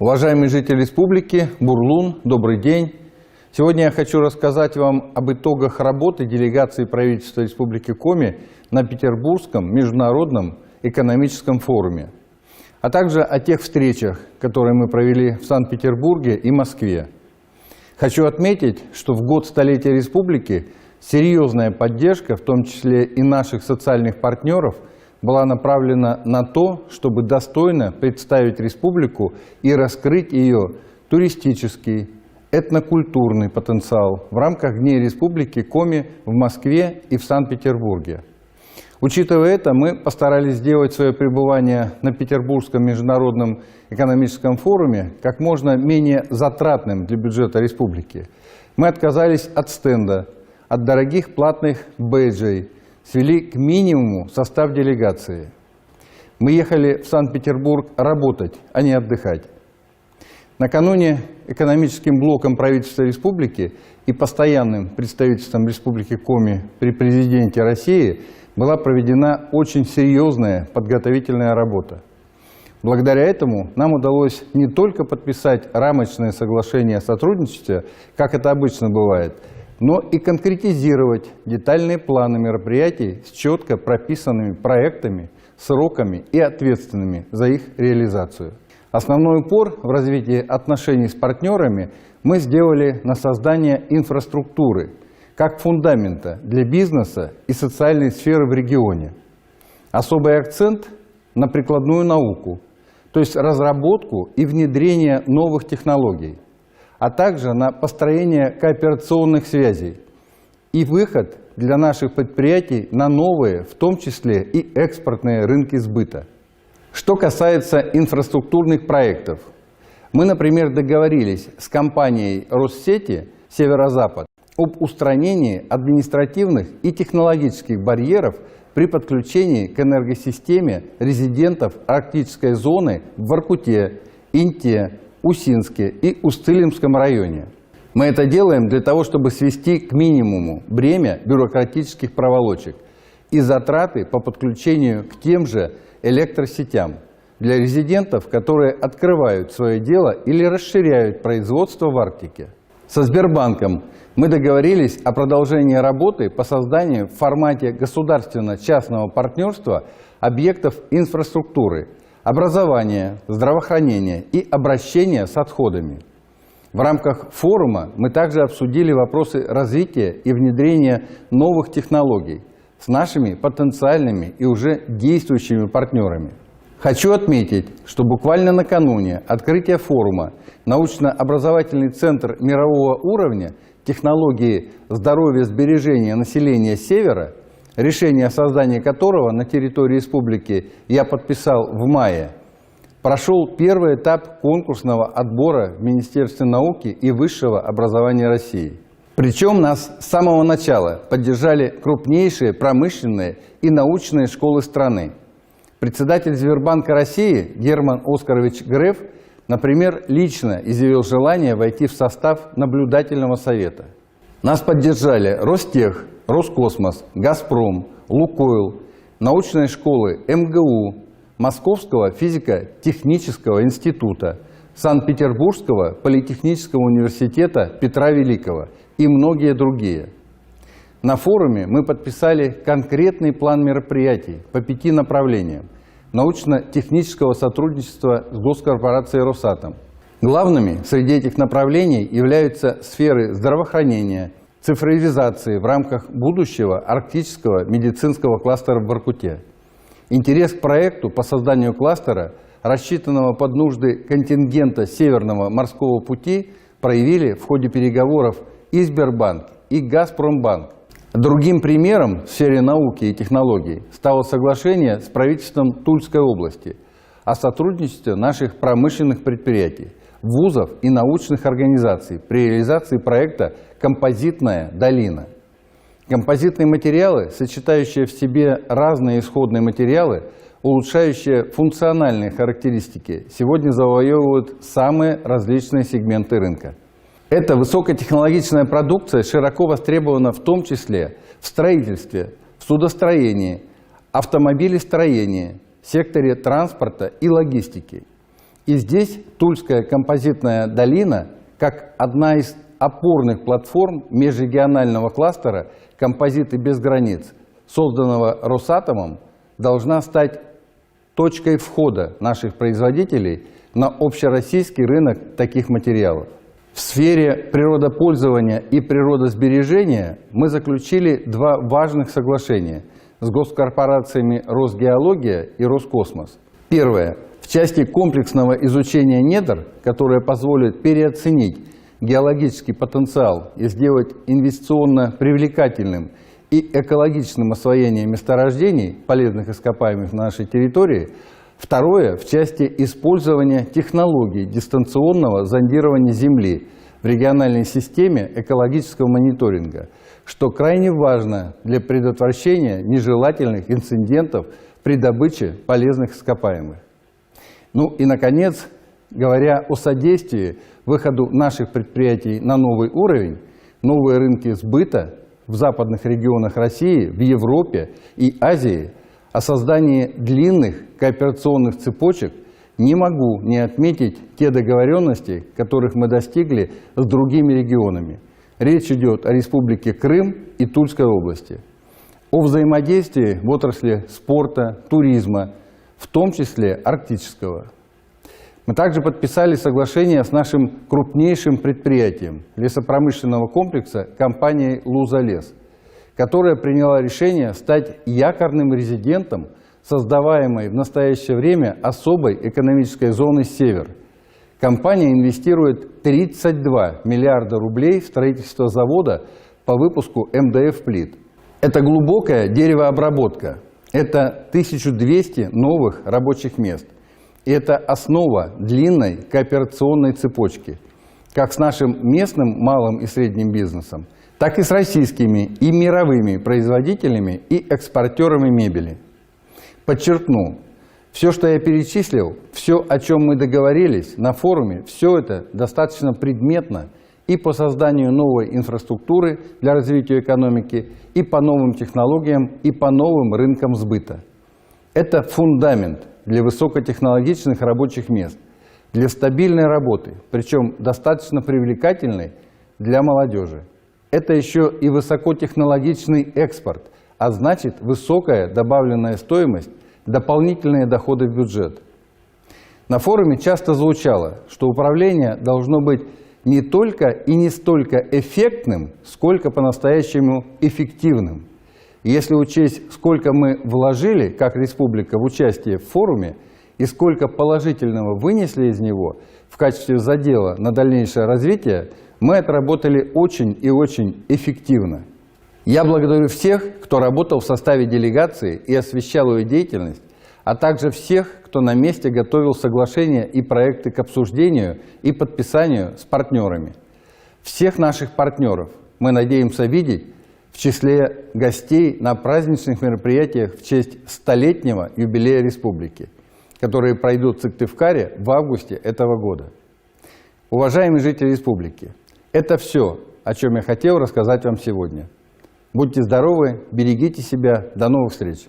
Уважаемые жители республики, Бурлун, добрый день. Сегодня я хочу рассказать вам об итогах работы делегации правительства Республики Коми на Петербургском международном экономическом форуме, а также о тех встречах, которые мы провели в Санкт-Петербурге и Москве. Хочу отметить, что в год столетия республики серьезная поддержка, в том числе и наших социальных партнеров, была направлена на то, чтобы достойно представить республику и раскрыть ее туристический, этнокультурный потенциал в рамках Дней Республики Коми в Москве и в Санкт-Петербурге. Учитывая это, мы постарались сделать свое пребывание на Петербургском международном экономическом форуме как можно менее затратным для бюджета республики. Мы отказались от стенда, от дорогих платных бейджей, свели к минимуму состав делегации. Мы ехали в Санкт-Петербург работать, а не отдыхать. Накануне экономическим блоком правительства республики и постоянным представительством Республики Коми при президенте России была проведена очень серьезная подготовительная работа. Благодаря этому нам удалось не только подписать рамочное соглашение о сотрудничестве, как это обычно бывает, но и конкретизировать детальные планы мероприятий с четко прописанными проектами, сроками и ответственными за их реализацию. Основной упор в развитии отношений с партнерами мы сделали на создание инфраструктуры, как фундамента для бизнеса и социальной сферы в регионе. Особый акцент на прикладную науку, то есть разработку и внедрение новых технологий, а также на построение кооперационных связей и выход для наших предприятий на новые, в том числе и экспортные рынки сбыта. Что касается инфраструктурных проектов, мы, например, договорились с компанией Россети «Северо-Запад» об устранении административных и технологических барьеров при подключении к энергосистеме резидентов арктической зоны в Воркуте, Инте, Усинске и Устилимском районе. Мы это делаем для того, чтобы свести к минимуму бремя бюрократических проволочек и затраты по подключению к тем же электросетям для резидентов, которые открывают свое дело или расширяют производство в Арктике. Со Сбербанком мы договорились о продолжении работы по созданию в формате государственно-частного партнерства объектов инфраструктуры, образования, здравоохранения и обращения с отходами. В рамках форума мы также обсудили вопросы развития и внедрения новых технологий с нашими потенциальными и уже действующими партнерами. Хочу отметить, что буквально накануне открытия форума научно-образовательный центр мирового уровня технологии здоровья сбережения населения Севера, решение о создании которого на территории республики я подписал в мае, прошел первый этап конкурсного отбора в Министерстве науки и высшего образования России. Причем нас с самого начала поддержали крупнейшие промышленные и научные школы страны. Председатель Сбербанка России Герман Оскарович Греф, например, лично изъявил желание войти в состав наблюдательного совета. Нас поддержали Ростех, Роскосмос, Газпром, Лукойл, научные школы МГУ, Московского физико-технического института, Санкт-Петербургского политехнического университета Петра Великого и многие другие. На форуме мы подписали конкретный план мероприятий по 5 направлениям научно-технического сотрудничества с госкорпорацией «Росатом». Главными среди этих направлений являются сферы здравоохранения, цифровизации в рамках будущего арктического медицинского кластера в Воркуте. Интерес к проекту по созданию кластера, рассчитанного под нужды контингента Северного морского пути, проявили в ходе переговоров и Сбербанк, и Газпромбанк. Другим примером в сфере науки и технологий стало соглашение с правительством Тульской области о сотрудничестве наших промышленных предприятий, вузов и научных организаций при реализации проекта «Композитная долина». Композитные материалы, сочетающие в себе разные исходные материалы, улучшающие функциональные характеристики, сегодня завоевывают самые различные сегменты рынка. Эта высокотехнологичная продукция широко востребована в том числе в строительстве, в судостроении, автомобилестроении, секторе транспорта и логистики. И здесь Тульская композитная долина, как одна из опорных платформ межрегионального кластера «Композиты без границ», созданного Росатомом, должна стать точкой входа наших производителей на общероссийский рынок таких материалов. В сфере природопользования и природосбережения мы заключили два важных соглашения с госкорпорациями «Росгеология» и «Роскосмос». Первое. В части комплексного изучения недр, которое позволит переоценить геологический потенциал и сделать инвестиционно привлекательным и экологичным освоение месторождений полезных ископаемых на нашей территории. Второе, в части использования технологий дистанционного зондирования Земли в региональной системе экологического мониторинга, что крайне важно для предотвращения нежелательных инцидентов при добыче полезных ископаемых. Ну и, наконец, говоря о содействии выходу наших предприятий на новый уровень, новые рынки сбыта в западных регионах России, в Европе и Азии, о создании длинных кооперационных цепочек, не могу не отметить те договоренности, которых мы достигли с другими регионами. Речь идет о Республике Крым и Тульской области, о взаимодействии в отрасли спорта, туризма, в том числе арктического. Мы также подписали соглашение с нашим крупнейшим предприятием лесопромышленного комплекса компанией «Лузалес», которая приняла решение стать якорным резидентом создаваемой в настоящее время особой экономической зоны «Север». Компания инвестирует 32 миллиарда рублей в строительство завода по выпуску МДФ-плит. Это глубокая деревообработка, это 1200 новых рабочих мест. И это основа длинной кооперационной цепочки, как с нашим местным малым и средним бизнесом, так и с российскими и мировыми производителями и экспортерами мебели. Подчеркну, все, что я перечислил, все, о чем мы договорились на форуме, все это достаточно предметно и по созданию новой инфраструктуры для развития экономики, и по новым технологиям, и по новым рынкам сбыта. Это фундамент для высокотехнологичных рабочих мест, для стабильной работы, причем достаточно привлекательной для молодежи. Это еще и высокотехнологичный экспорт, а значит высокая добавленная стоимость, дополнительные доходы в бюджет. На форуме часто звучало, что управление должно быть не только и не столько эффектным, сколько по-настоящему эффективным. Если учесть, сколько мы вложили, как республика, в участие в форуме и сколько положительного вынесли из него в качестве задела на дальнейшее развитие, мы отработали очень и очень эффективно. Я благодарю всех, кто работал в составе делегации и освещал ее деятельность, а также всех, кто на месте готовил соглашения и проекты к обсуждению и подписанию с партнерами. Всех наших партнеров мы надеемся видеть в числе гостей на праздничных мероприятиях в честь 100-летнего юбилея республики, которые пройдут в Сыктывкаре в августе этого года. Уважаемые жители республики, это все, о чем я хотел рассказать вам сегодня. Будьте здоровы, берегите себя, до новых встреч!